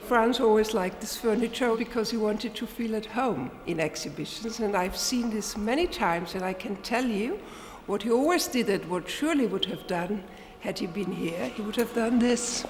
Franz always liked this furniture because he wanted to feel at home in exhibitions, and I've seen this many times, and I can tell you what he always did and what Shirley would have done had he been here. He would have done this.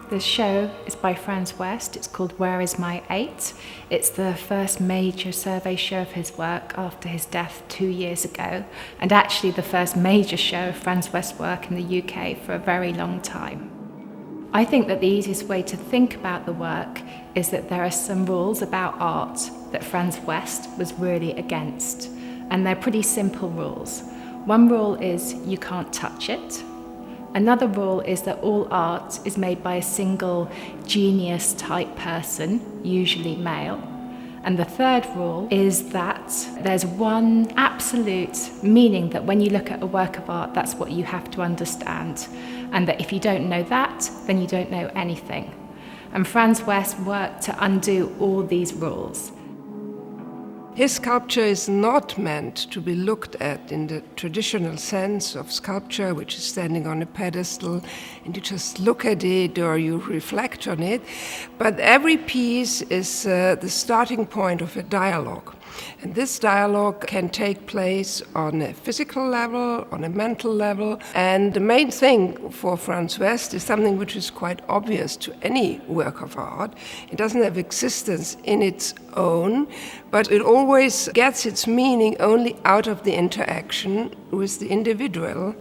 The show is by Franz West. It's called Where Is My 8? It's the first major survey show of his work after his death 2 years ago, and actually the first major show of Franz West's work in the UK for a very long time. I think that the easiest way to think about the work is that there are some rules about art that Franz West was really against, and they're pretty simple rules. One rule is you can't touch it. Another rule is that all art is made by a single genius type person, usually male. And the third rule is that there's one absolute meaning that when you look at a work of art, that's what you have to understand. And that if you don't know that, then you don't know anything. And Franz West worked to undo all these rules. His sculpture is not meant to be looked at in the traditional sense of sculpture, which is standing on a pedestal and you just look at it or you reflect on it. But every piece is the starting point of a dialogue. And this dialogue can take place on a physical level, on a mental level. And the main thing for Franz West is something which is quite obvious to any work of art. It doesn't have existence in its own, but it always gets its meaning only out of the interaction with the individual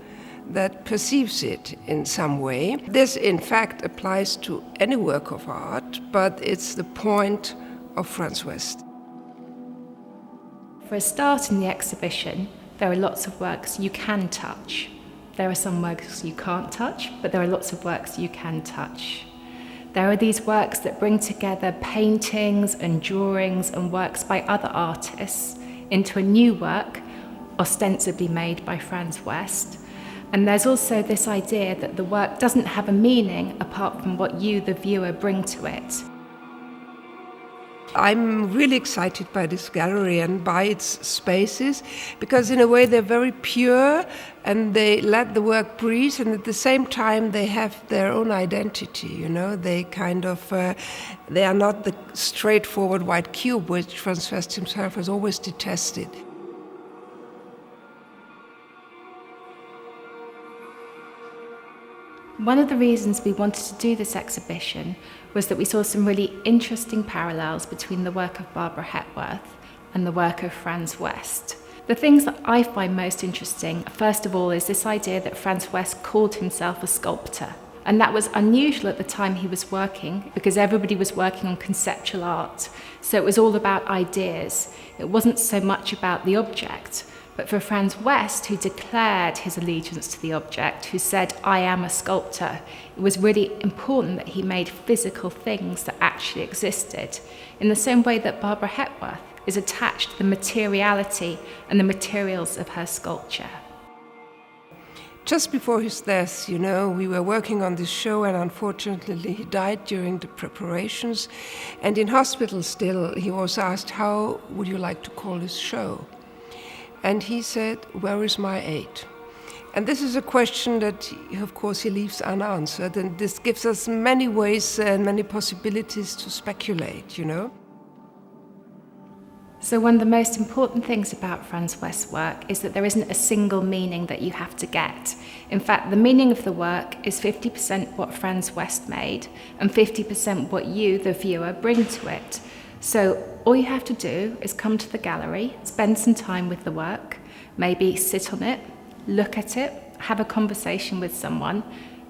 that perceives it in some way. This, in fact, applies to any work of art, but it's the point of Franz West. For a start in the exhibition, there are lots of works you can touch. There are some works you can't touch, but there are lots of works you can touch. There are these works that bring together paintings and drawings and works by other artists into a new work, ostensibly made by Franz West. And there's also this idea that the work doesn't have a meaning apart from what you, the viewer, bring to it. I'm really excited by this gallery and by its spaces because in a way they're very pure and they let the work breathe, and at the same time they have their own identity, you know. They kind of, they are not the straightforward white cube which Franz West himself has always detested. One of the reasons we wanted to do this exhibition was that we saw some really interesting parallels between the work of Barbara Hepworth and the work of Franz West. The things that I find most interesting, first of all, is this idea that Franz West called himself a sculptor. And that was unusual at the time he was working because everybody was working on conceptual art. So it was all about ideas. It wasn't so much about the object. But for Franz West, who declared his allegiance to the object, who said, I am a sculptor, it was really important that he made physical things that actually existed, in the same way that Barbara Hepworth is attached to the materiality and the materials of her sculpture. Just before his death, you know, we were working on this show, and unfortunately he died during the preparations. And in hospital still, he was asked, how would you like to call this show? And he said, where is my 8? And this is a question that, of course, he leaves unanswered. And this gives us many ways and many possibilities to speculate, you know. So one of the most important things about Franz West's work is that there isn't a single meaning that you have to get. In fact, the meaning of the work is 50% what Franz West made and 50% what you, the viewer, bring to it. So all you have to do is come to the gallery, spend some time with the work, maybe sit on it, look at it, have a conversation with someone,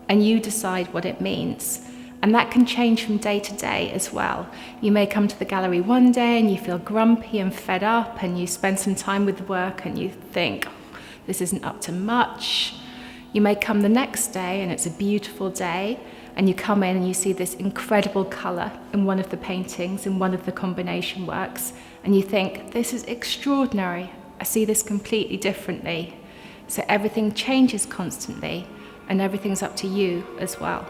and you decide what it means. And that can change from day to day as well. You may come to the gallery one day and you feel grumpy and fed up, and you spend some time with the work and you think, this isn't up to much. You may come the next day and it's a beautiful day, and you come in and you see this incredible colour in one of the paintings, in one of the combination works, and you think, this is extraordinary, I see this completely differently. So everything changes constantly, and everything's up to you as well.